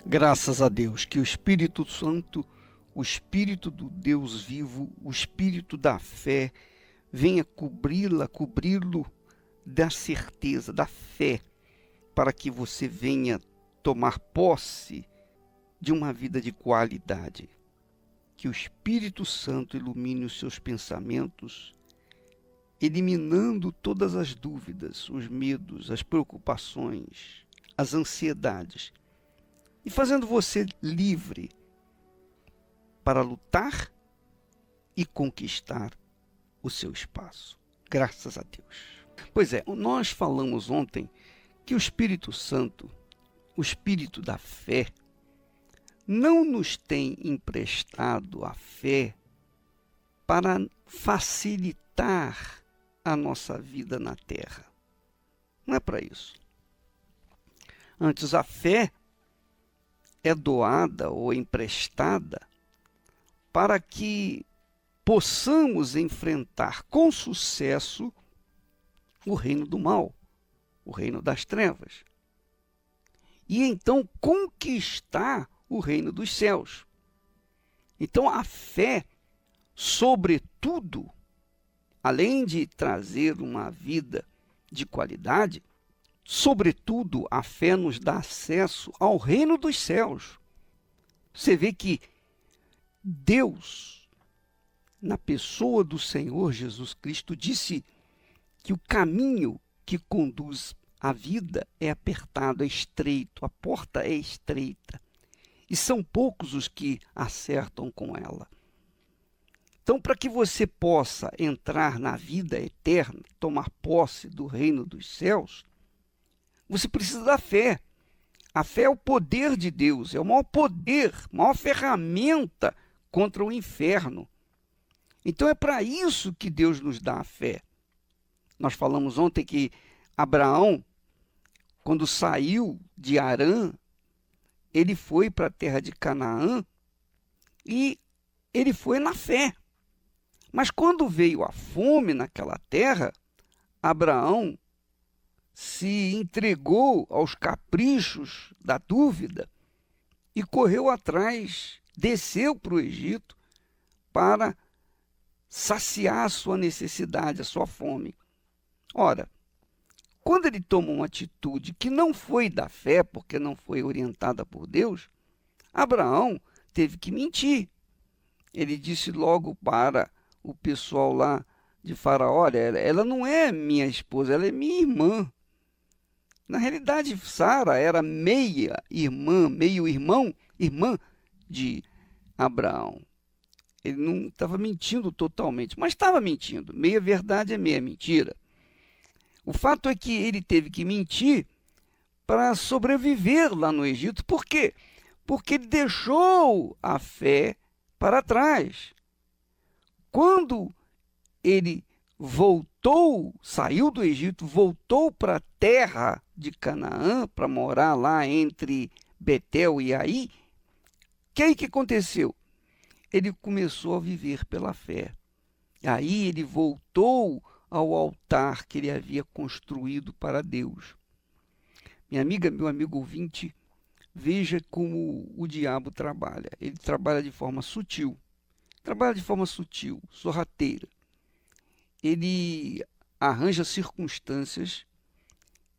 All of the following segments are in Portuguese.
Graças a Deus que o Espírito Santo, o Espírito do Deus vivo, o Espírito da fé, venha cobri-lo da certeza, da fé, para que você venha tomar posse de uma vida de qualidade. Que o Espírito Santo ilumine os seus pensamentos, eliminando todas as dúvidas, os medos, as preocupações, as ansiedades, e fazendo você livre para lutar e conquistar o seu espaço. Graças a Deus. Pois é, nós falamos ontem que o Espírito Santo, o Espírito da fé, não nos tem emprestado a fé para facilitar a nossa vida na terra. Não é para isso. Antes, a fé é doada ou emprestada para que possamos enfrentar com sucesso o reino do mal, o reino das trevas, e então conquistar o reino dos céus. Então a fé, sobretudo, além de trazer uma vida de qualidade, sobretudo a fé nos dá acesso ao reino dos céus. Você vê que Deus, na pessoa do Senhor Jesus Cristo, disse que o caminho que conduz à vida é apertado, é estreito, a porta é estreita, e são poucos os que acertam com ela. Então, para que você possa entrar na vida eterna, tomar posse do reino dos céus, você precisa da fé. A fé é o poder de Deus, é o maior poder, a maior ferramenta contra o inferno. Então é para isso que Deus nos dá a fé. Nós falamos ontem que Abraão, quando saiu de Harã, ele foi para a terra de Canaã e ele foi na fé. Mas quando veio a fome naquela terra, Abraão se entregou aos caprichos da dúvida e correu atrás, desceu para o Egito para saciar a sua necessidade, a sua fome. Ora, quando ele toma uma atitude que não foi da fé, porque não foi orientada por Deus, Abraão teve que mentir. Ele disse logo para o pessoal lá de Faraó: olha, ela não é minha esposa, ela é minha irmã. Na realidade, Sara era meia irmã, meio irmão, irmã de Abraão. Ele não estava mentindo totalmente, mas estava mentindo. Meia verdade é meia mentira. O fato é que ele teve que mentir para sobreviver lá no Egito. Por quê? Porque ele deixou a fé para trás. Quando ele voltou, saiu do Egito, voltou para a terra de Canaã, para morar lá entre Betel e Ai, que aconteceu? Ele começou a viver pela fé. Aí ele voltou ao altar que ele havia construído para Deus. Minha amiga, meu amigo ouvinte, veja como o diabo trabalha. Ele trabalha de forma sutil. Trabalha de forma sutil, sorrateira. Ele arranja circunstâncias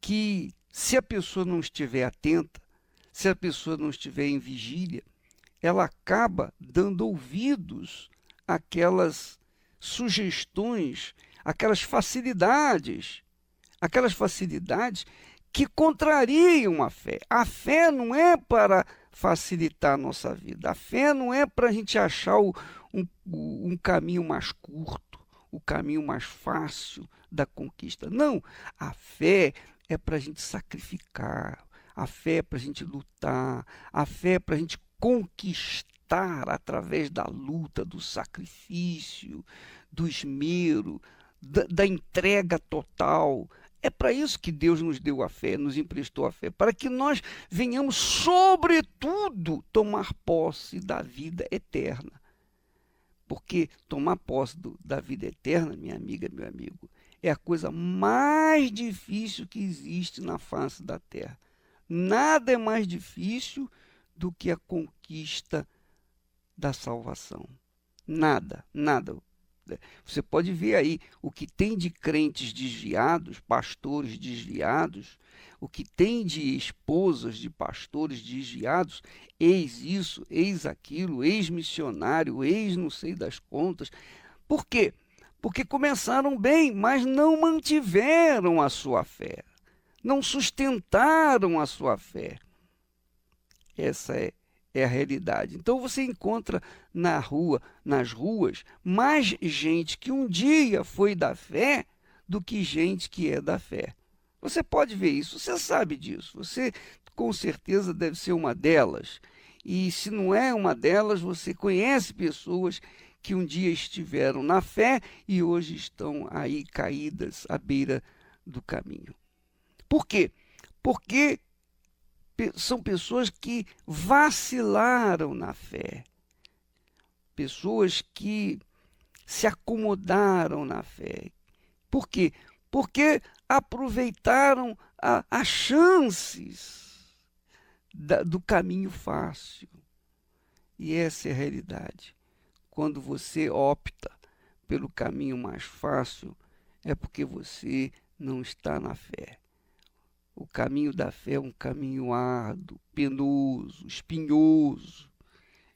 que, se a pessoa não estiver atenta, se a pessoa não estiver em vigília, ela acaba dando ouvidos àquelas sugestões, àquelas facilidades que contrariam a fé. A fé não é para facilitar a nossa vida. A fé não é para a gente achar um caminho mais curto, o caminho mais fácil da conquista. Não, a fé é para a gente sacrificar, a fé é para a gente lutar, a fé é para a gente conquistar através da luta, do sacrifício, do esmero, da entrega total. É para isso que Deus nos deu a fé, nos emprestou a fé, para que nós venhamos, sobretudo, tomar posse da vida eterna. Porque tomar posse da vida eterna, minha amiga, meu amigo, é a coisa mais difícil que existe na face da terra. Nada é mais difícil do que a conquista da salvação. Nada, nada. Você pode ver aí o que tem de crentes desviados, pastores desviados, o que tem de esposas de pastores desviados, eis isso, eis aquilo, eis missionário, eis não sei das contas. Por quê? Porque começaram bem, mas não mantiveram a sua fé, não sustentaram a sua fé. Essa é a realidade. Então você encontra nas ruas, mais gente que um dia foi da fé do que gente que é da fé. Você pode ver isso, você sabe disso. Você com certeza deve ser uma delas. E se não é uma delas, você conhece pessoas que um dia estiveram na fé e hoje estão aí caídas à beira do caminho. Por quê? Porque são pessoas que vacilaram na fé, pessoas que se acomodaram na fé. Por quê? Porque aproveitaram as chances do caminho fácil. E essa é a realidade. Quando você opta pelo caminho mais fácil, é porque você não está na fé. O caminho da fé é um caminho árduo, penoso, espinhoso.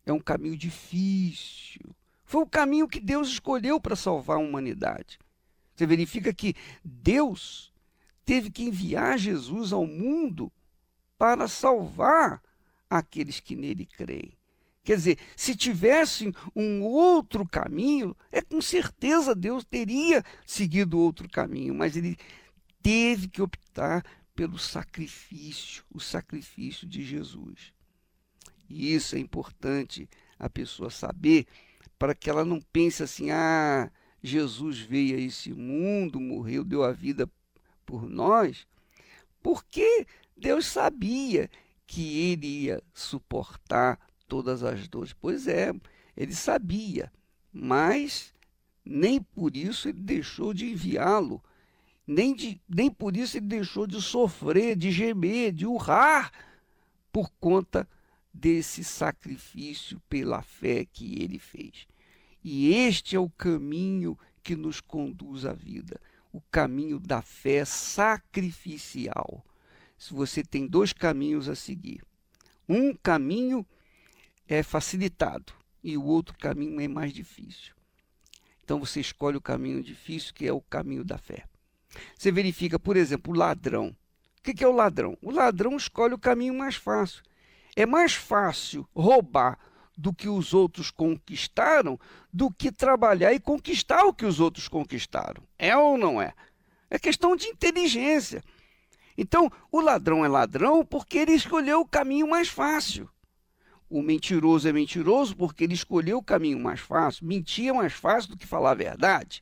É um caminho difícil. Foi o caminho que Deus escolheu para salvar a humanidade. Você verifica que Deus teve que enviar Jesus ao mundo para salvar aqueles que nele creem. Quer dizer, se tivesse um outro caminho, com certeza Deus teria seguido outro caminho, mas ele teve que optar pelo sacrifício, o sacrifício de Jesus. E isso é importante a pessoa saber, para que ela não pense assim, Jesus veio a esse mundo, morreu, deu a vida por nós, porque Deus sabia que ele ia suportar todas as dores. Pois é, ele sabia, mas nem por isso ele deixou de enviá-lo. Nem por isso ele deixou de sofrer, de gemer, de urrar, por conta desse sacrifício pela fé que ele fez. E este é o caminho que nos conduz à vida, o caminho da fé sacrificial. Se você tem dois caminhos a seguir, um caminho é facilitado e o outro caminho é mais difícil. Então você escolhe o caminho difícil, que é o caminho da fé. Você verifica, por exemplo, o ladrão. O que é o ladrão? O ladrão escolhe o caminho mais fácil. É mais fácil roubar do que os outros conquistaram do que trabalhar e conquistar o que os outros conquistaram. É ou não é? É questão de inteligência. Então, o ladrão é ladrão porque ele escolheu o caminho mais fácil. O mentiroso é mentiroso porque ele escolheu o caminho mais fácil. Mentir é mais fácil do que falar a verdade.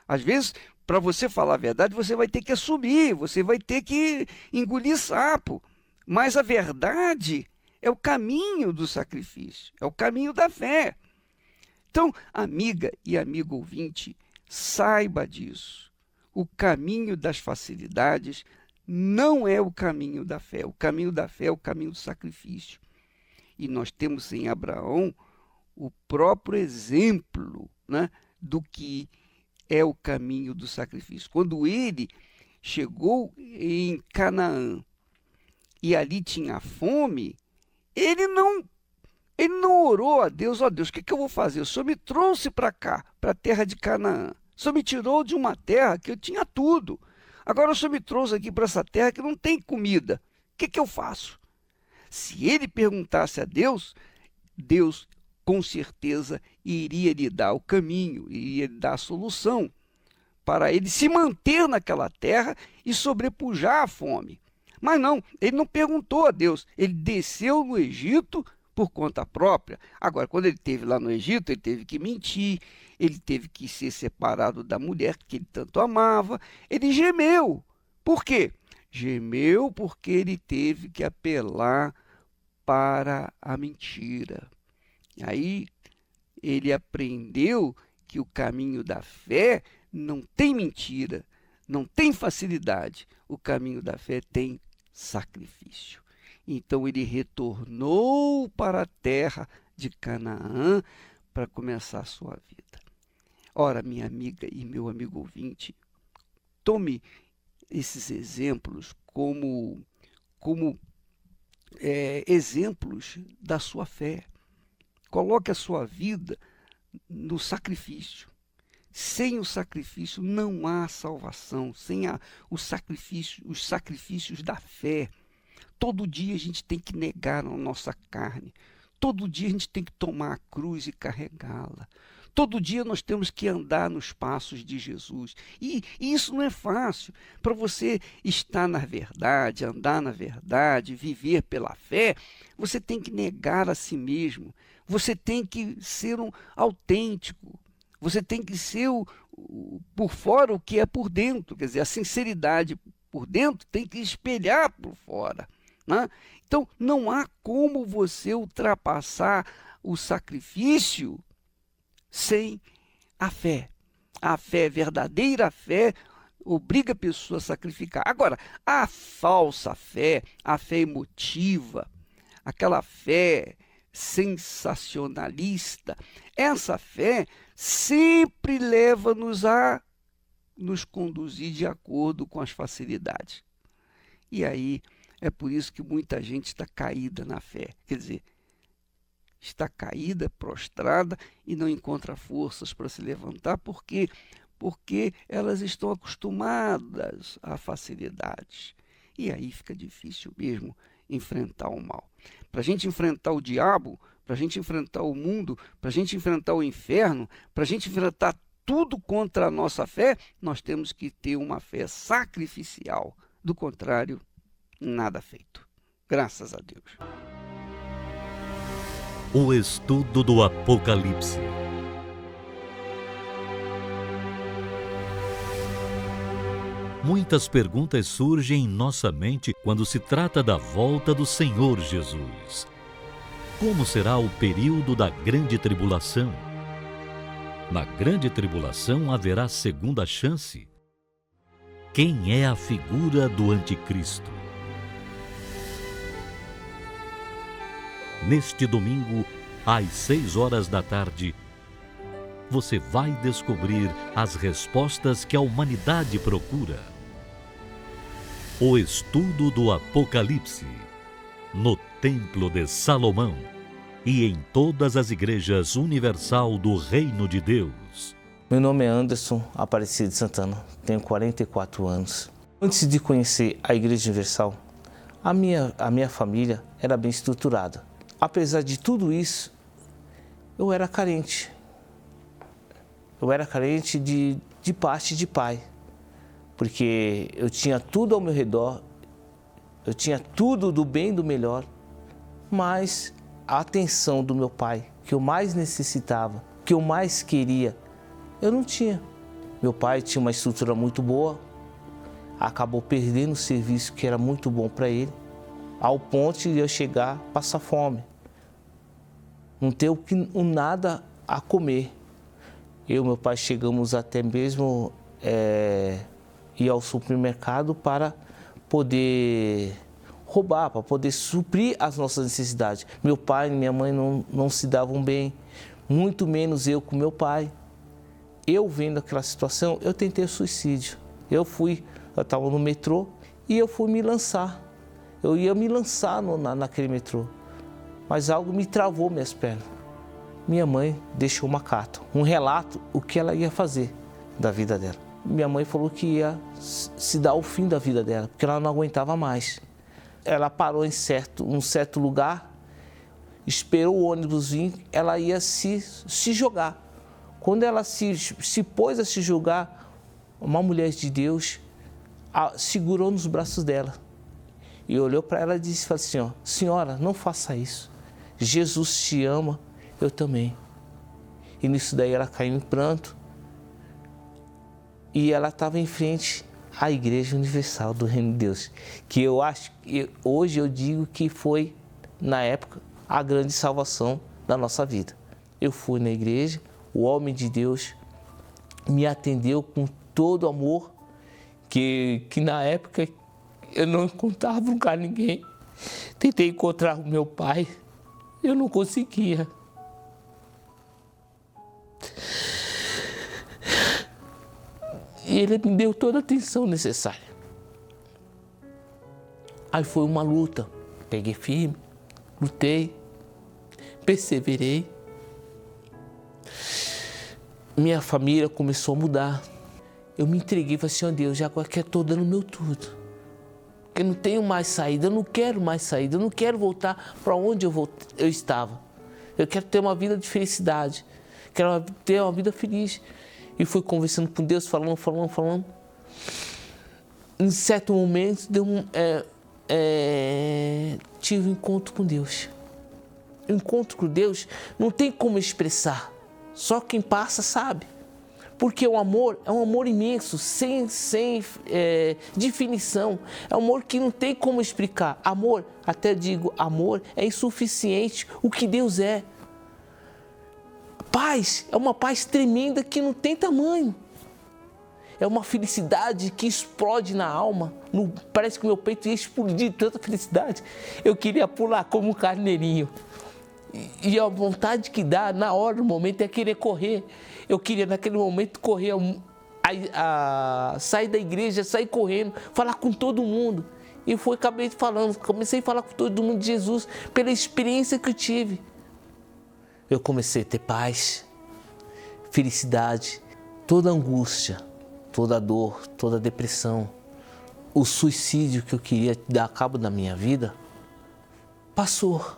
Às vezes, para você falar a verdade, você vai ter que assumir, você vai ter que engolir sapo. Mas a verdade é o caminho do sacrifício, é o caminho da fé. Então, amiga e amigo ouvinte, saiba disso. O caminho das facilidades não é o caminho da fé. O caminho da fé é o caminho do sacrifício. E nós temos em Abraão o próprio exemplo, né, do que é o caminho do sacrifício. Quando ele chegou em Canaã e ali tinha fome, ele não orou a Deus, Deus, o que eu vou fazer? O Senhor me trouxe para cá, para a terra de Canaã. O Senhor me tirou de uma terra que eu tinha tudo. Agora o Senhor me trouxe aqui para essa terra que não tem comida. O que eu faço? Se ele perguntasse a Deus, Deus com certeza iria lhe dar o caminho, iria lhe dar a solução para ele se manter naquela terra e sobrepujar a fome. Mas não, ele não perguntou a Deus, ele desceu no Egito por conta própria. Agora, quando ele esteve lá no Egito, ele teve que mentir, ele teve que ser separado da mulher que ele tanto amava, ele gemeu. Por quê? Gemeu porque ele teve que apelar para a mentira. Aí ele aprendeu que o caminho da fé não tem mentira, não tem facilidade. O caminho da fé tem sacrifício. Então ele retornou para a terra de Canaã para começar a sua vida. Ora, minha amiga e meu amigo ouvinte, tome esses exemplos como exemplos da sua fé. Coloque a sua vida no sacrifício. Sem o sacrifício não há salvação, sem os sacrifícios da fé. Todo dia a gente tem que negar a nossa carne. Todo dia a gente tem que tomar a cruz e carregá-la. Todo dia nós temos que andar nos passos de Jesus. E isso não é fácil. Para você estar na verdade, andar na verdade, viver pela fé, você tem que negar a si mesmo. Você tem que ser um autêntico. Você tem que ser por fora o que é por dentro. Quer dizer, a sinceridade por dentro tem que espelhar por fora, né? Então, não há como você ultrapassar o sacrifício sem a fé. A fé, verdadeira fé, obriga a pessoa a sacrificar. Agora, a falsa fé, a fé emotiva, aquela fé sensacionalista, essa fé sempre leva-nos a nos conduzir de acordo com as facilidades. E aí, é por isso que muita gente está caída na fé. Quer dizer, está caída, prostrada e não encontra forças para se levantar, porque elas estão acostumadas a facilidades. E aí fica difícil mesmo enfrentar o mal. Para a gente enfrentar o diabo, para a gente enfrentar o mundo, para a gente enfrentar o inferno, para a gente enfrentar tudo contra a nossa fé, nós temos que ter uma fé sacrificial. Do contrário, nada feito. Graças a Deus. O estudo do Apocalipse. Muitas perguntas surgem em nossa mente quando se trata da volta do Senhor Jesus. Como será o período da grande tribulação? Na grande tribulação haverá segunda chance? Quem é a figura do anticristo? Neste domingo, às 6 da tarde, você vai descobrir as respostas que a humanidade procura. O estudo do Apocalipse, no Templo de Salomão e em todas as igrejas universal do Reino de Deus. Meu nome é Anderson Aparecido de Santana, tenho 44 anos. Antes de conhecer a Igreja Universal, a minha família era bem estruturada. Apesar de tudo isso, eu era carente. Eu era carente de parte de pai, porque eu tinha tudo ao meu redor, eu tinha tudo do bem e do melhor, mas a atenção do meu pai, que eu mais necessitava, que eu mais queria, eu não tinha. Meu pai tinha uma estrutura muito boa, acabou perdendo o serviço que era muito bom para ele, ao ponto de eu chegar a passar fome, não ter nada a comer. Eu e meu pai chegamos até mesmo ir ao supermercado para poder roubar, para poder suprir as nossas necessidades. Meu pai e minha mãe não se davam bem, muito menos eu com meu pai. Eu vendo aquela situação, eu tentei o suicídio. Eu estava no metrô e eu fui me lançar. Eu ia me lançar naquele metrô, mas algo me travou minhas pernas. Minha mãe deixou uma carta, um relato, o que ela ia fazer da vida dela. Minha mãe falou que ia se dar o fim da vida dela, porque ela não aguentava mais. Ela parou em um certo lugar, esperou o ônibus vir, ela ia se jogar. Quando ela se pôs a se jogar, uma mulher de Deus segurou nos braços dela e olhou para ela e disse assim, ó, senhora, não faça isso. Jesus te ama, eu também. E nisso daí ela caiu em pranto e ela estava em frente à Igreja Universal do Reino de Deus, que eu acho que hoje eu digo que foi, na época, a grande salvação da nossa vida. Eu fui na igreja, o homem de Deus me atendeu com todo amor, que na época eu não contava com ninguém. Tentei encontrar o meu pai, eu não conseguia. E ele me deu toda a atenção necessária. Aí foi uma luta. Peguei firme, lutei, perseverei. Minha família começou a mudar. Eu me entreguei e falei assim, ó Deus, já que eu estou dando meu tudo. Eu não tenho mais saída, eu não quero mais saída, eu não quero voltar para onde eu estava. Eu quero ter uma vida de felicidade, quero ter uma vida feliz. E fui conversando com Deus, falando. Em certo momento, tive um encontro com Deus. O encontro com Deus não tem como expressar, só quem passa sabe. Porque o amor é um amor imenso, sem definição. É um amor que não tem como explicar. Amor, até digo, amor é insuficiente. O que Deus é. Paz é uma paz tremenda que não tem tamanho. É uma felicidade que explode na alma. Parece que o meu peito ia explodir de tanta felicidade. Eu queria pular como um carneirinho. E a vontade que dá na hora, no momento, é querer correr. Eu queria naquele momento correr, sair da igreja, sair correndo, falar com todo mundo. E acabei falando, comecei a falar com todo mundo de Jesus pela experiência que eu tive. Eu comecei a ter paz, felicidade, toda angústia, toda dor, toda depressão, o suicídio que eu queria dar cabo da minha vida, passou.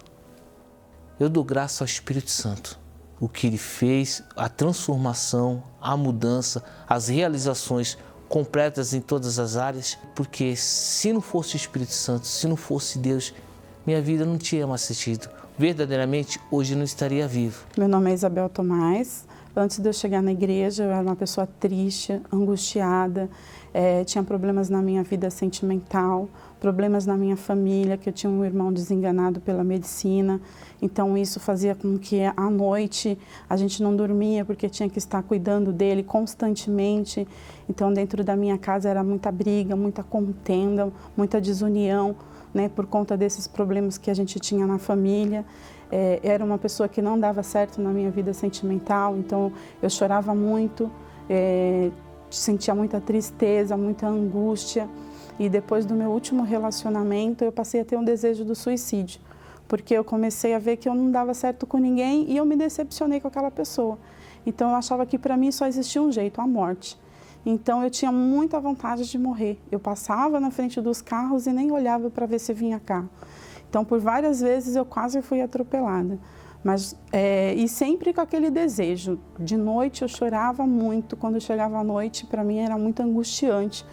Eu dou graça ao Espírito Santo. O que ele fez, a transformação, a mudança, as realizações completas em todas as áreas, porque se não fosse o Espírito Santo, se não fosse Deus, minha vida não tinha mais sentido. Verdadeiramente, hoje eu não estaria vivo. Meu nome é Isabel Tomás. Antes de eu chegar na igreja, eu era uma pessoa triste, angustiada, tinha problemas na minha vida sentimental, problemas na minha família, que eu tinha um irmão desenganado pela medicina. Então isso fazia com que à noite a gente não dormia porque tinha que estar cuidando dele constantemente. Então dentro da minha casa era muita briga, muita contenda, muita desunião, né, por conta desses problemas que a gente tinha na família. Era uma pessoa que não dava certo na minha vida sentimental, então eu chorava muito, sentia muita tristeza, muita angústia. E depois do meu último relacionamento, eu passei a ter um desejo do suicídio, porque eu comecei a ver que eu não dava certo com ninguém e eu me decepcionei com aquela pessoa. Então eu achava que para mim só existia um jeito, a morte. Então eu tinha muita vontade de morrer. Eu passava na frente dos carros e nem olhava para ver se vinha carro. Então por várias vezes eu quase fui atropelada. Mas, e sempre com aquele desejo. De noite eu chorava muito. Quando chegava à noite, para mim era muito angustiante,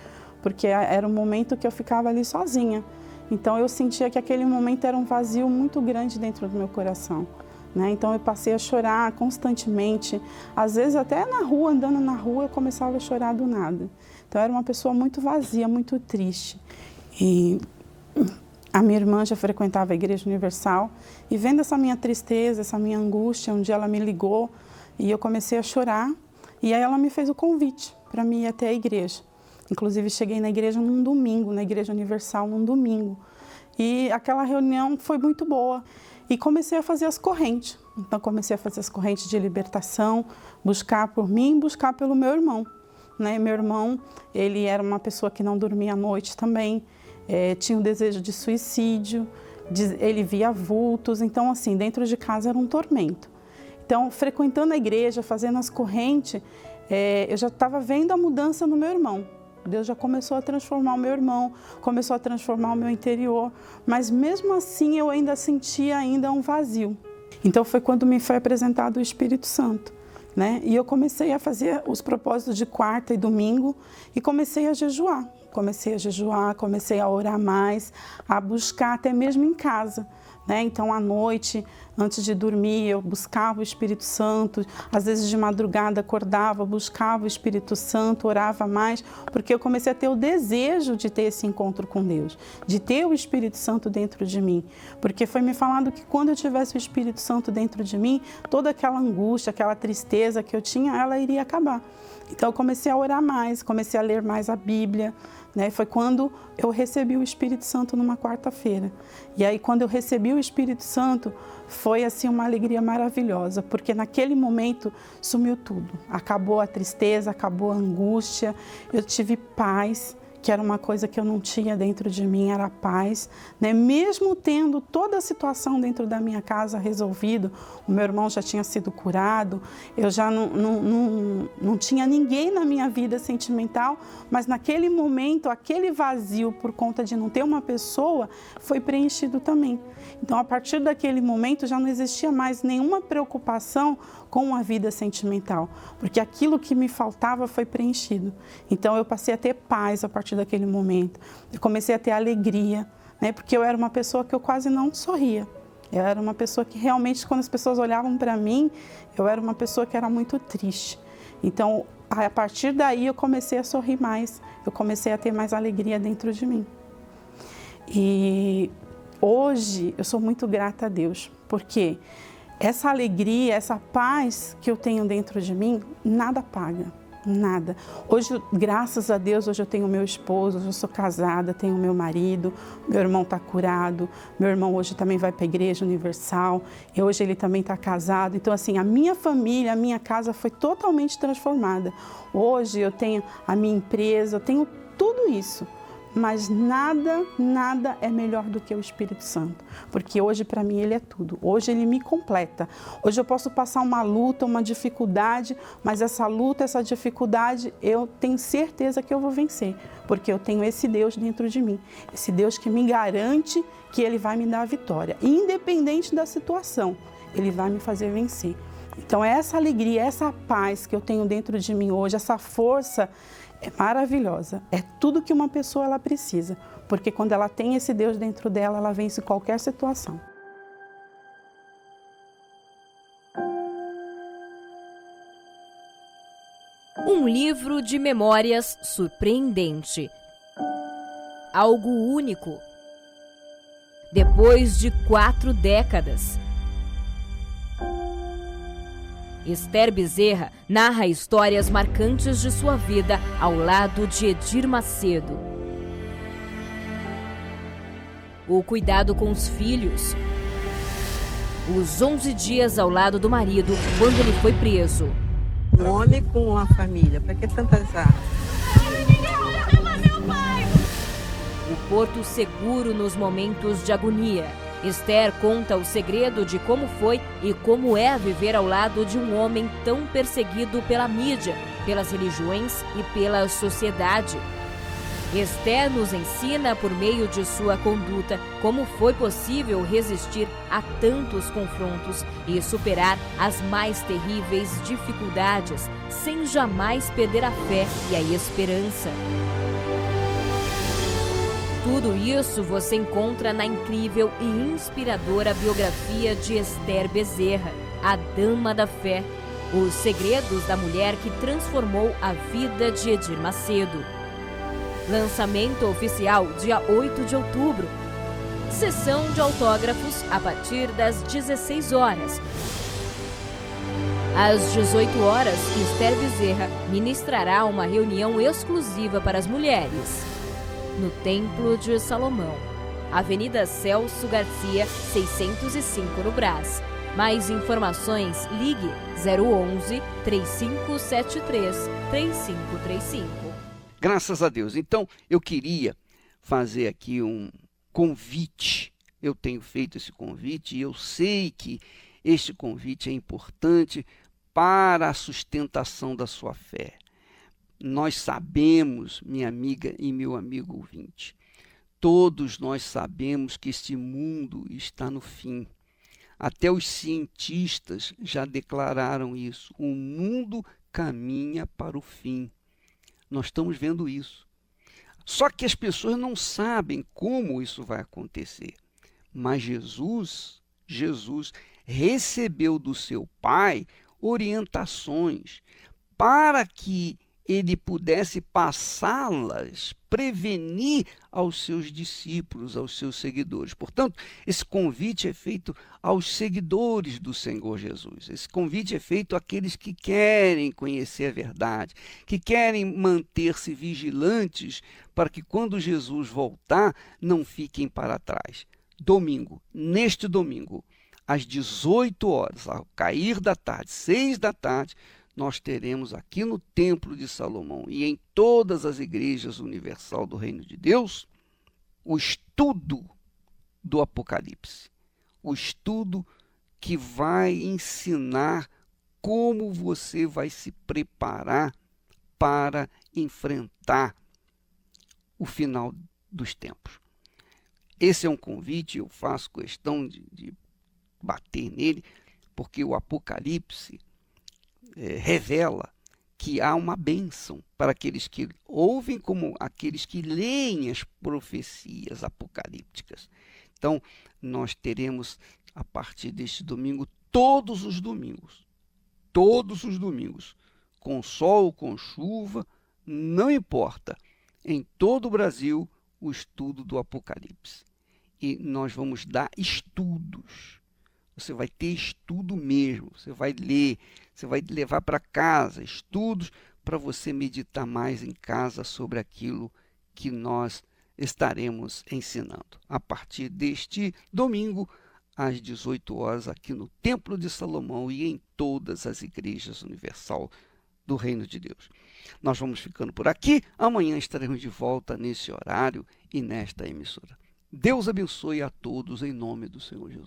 porque era um momento que eu ficava ali sozinha. Então eu sentia que aquele momento era um vazio muito grande dentro do meu coração, né? Então eu passei a chorar constantemente. Às vezes até na rua, andando na rua, eu começava a chorar do nada. Então eu era uma pessoa muito vazia, muito triste. E a minha irmã já frequentava a Igreja Universal e vendo essa minha tristeza, essa minha angústia, um dia ela me ligou e eu comecei a chorar. E aí ela me fez o convite para mim ir até a igreja. Inclusive, cheguei na igreja num domingo, na Igreja Universal, num domingo. E aquela reunião foi muito boa. E comecei a fazer as correntes. Então, comecei a fazer as correntes de libertação, buscar por mim, buscar pelo meu irmão, né? Meu irmão, ele era uma pessoa que não dormia à noite também, tinha um desejo de suicídio, ele via vultos. Então, assim, dentro de casa era um tormento. Então, frequentando a igreja, fazendo as correntes, eu já estava vendo a mudança no meu irmão. Deus já começou a transformar o meu irmão, começou a transformar o meu interior, mas mesmo assim eu ainda sentia um vazio. Então foi quando me foi apresentado o Espírito Santo, né? E eu comecei a fazer os propósitos de quarta e domingo e comecei a jejuar. Comecei a orar mais, a buscar até mesmo em casa, né? Então à noite, antes de dormir, eu buscava o Espírito Santo. Às vezes de madrugada acordava, buscava o Espírito Santo, orava mais, porque eu comecei a ter o desejo de ter esse encontro com Deus, de ter o Espírito Santo dentro de mim. Porque foi me falado que quando eu tivesse o Espírito Santo dentro de mim, toda aquela angústia, aquela tristeza que eu tinha, ela iria acabar. Então eu comecei a orar mais, comecei a ler mais a Bíblia, né? Foi quando eu recebi o Espírito Santo numa quarta-feira. E aí, quando eu recebi o Espírito Santo, foi assim uma alegria maravilhosa, porque naquele momento sumiu tudo. Acabou a tristeza, acabou a angústia, eu tive paz, que era uma coisa que eu não tinha dentro de mim, era a paz, né? Mesmo tendo toda a situação dentro da minha casa resolvido, o meu irmão já tinha sido curado, eu já não tinha ninguém na minha vida sentimental, mas naquele momento, aquele vazio por conta de não ter uma pessoa, foi preenchido também. Então, a partir daquele momento, já não existia mais nenhuma preocupação com a vida sentimental, porque aquilo que me faltava foi preenchido. Então, eu passei a ter paz a partir daquele momento. Eu comecei a ter alegria, né? Porque eu era uma pessoa que eu quase não sorria. Eu era uma pessoa que realmente, quando as pessoas olhavam para mim, eu era uma pessoa que era muito triste. Então, a partir daí, eu comecei a sorrir mais, eu comecei a ter mais alegria dentro de mim. E hoje, eu sou muito grata a Deus, porque essa alegria, essa paz que eu tenho dentro de mim, nada paga, nada. Hoje, graças a Deus, hoje eu tenho meu esposo, hoje eu sou casada, tenho meu marido, meu irmão está curado, meu irmão hoje também vai para a Igreja Universal, e hoje ele também está casado. Então, assim, a minha família, a minha casa foi totalmente transformada. Hoje eu tenho a minha empresa, eu tenho tudo isso. Mas nada é melhor do que o Espírito Santo, porque hoje para mim ele é tudo, hoje ele me completa. Hoje eu posso passar uma luta, uma dificuldade, mas essa luta, essa dificuldade, eu tenho certeza que eu vou vencer, porque eu tenho esse Deus dentro de mim, esse Deus que me garante que ele vai me dar a vitória, independente da situação, ele vai me fazer vencer. Então essa alegria, essa paz que eu tenho dentro de mim hoje, essa força, é maravilhosa, é tudo que uma pessoa ela precisa, porque quando ela tem esse Deus dentro dela, ela vence qualquer situação. Um livro de memórias surpreendente. Algo único. Depois de 4 décadas. Esther Bezerra narra histórias marcantes de sua vida ao lado de Edir Macedo. O cuidado com os filhos. Os 11 dias ao lado do marido quando ele foi preso. Um homem com uma família, para que tantas armas? O porto seguro nos momentos de agonia. Esther conta o segredo de como foi e como é viver ao lado de um homem tão perseguido pela mídia, pelas religiões e pela sociedade. Esther nos ensina, por meio de sua conduta, como foi possível resistir a tantos confrontos e superar as mais terríveis dificuldades, sem jamais perder a fé e a esperança. Tudo isso você encontra na incrível e inspiradora biografia de Esther Bezerra, a Dama da Fé, os segredos da mulher que transformou a vida de Edir Macedo. Lançamento oficial dia 8 de outubro. Sessão de autógrafos a partir das 16 horas. Às 18 horas, Esther Bezerra ministrará uma reunião exclusiva para as mulheres. No Templo de Salomão, Avenida Celso Garcia, 605 no Brás. Mais informações, ligue 011 3573 3535. Graças a Deus. Então, eu queria fazer aqui um convite. Eu tenho feito esse convite e eu sei que este convite é importante para a sustentação da sua fé. Nós sabemos, minha amiga e meu amigo ouvinte, todos nós sabemos que este mundo está no fim. Até os cientistas já declararam isso. O mundo caminha para o fim. Nós estamos vendo isso. Só que as pessoas não sabem como isso vai acontecer. Mas Jesus recebeu do seu Pai orientações para que ele pudesse passá-las, prevenir aos seus discípulos, aos seus seguidores. Portanto, esse convite é feito aos seguidores do Senhor Jesus. Esse convite é feito àqueles que querem conhecer a verdade, que querem manter-se vigilantes para que quando Jesus voltar, não fiquem para trás. Domingo, neste domingo, às 18 horas, ao cair da tarde, 6 da tarde, nós teremos aqui no Templo de Salomão e em todas as igrejas universal do Reino de Deus, o estudo do Apocalipse. O estudo que vai ensinar como você vai se preparar para enfrentar o final dos tempos. Esse é um convite, eu faço questão de bater nele, porque o Apocalipse revela que há uma bênção para aqueles que ouvem, como aqueles que leem as profecias apocalípticas. Então, nós teremos, a partir deste domingo, todos os domingos, com sol, com chuva, não importa, em todo o Brasil, o estudo do Apocalipse. E nós vamos dar estudos. Você vai ter estudo mesmo, você vai ler, você vai levar para casa estudos para você meditar mais em casa sobre aquilo que nós estaremos ensinando. A partir deste domingo, às 18 horas, aqui no Templo de Salomão e em todas as igrejas universal do Reino de Deus. Nós vamos ficando por aqui, amanhã estaremos de volta nesse horário e nesta emissora. Deus abençoe a todos em nome do Senhor Jesus.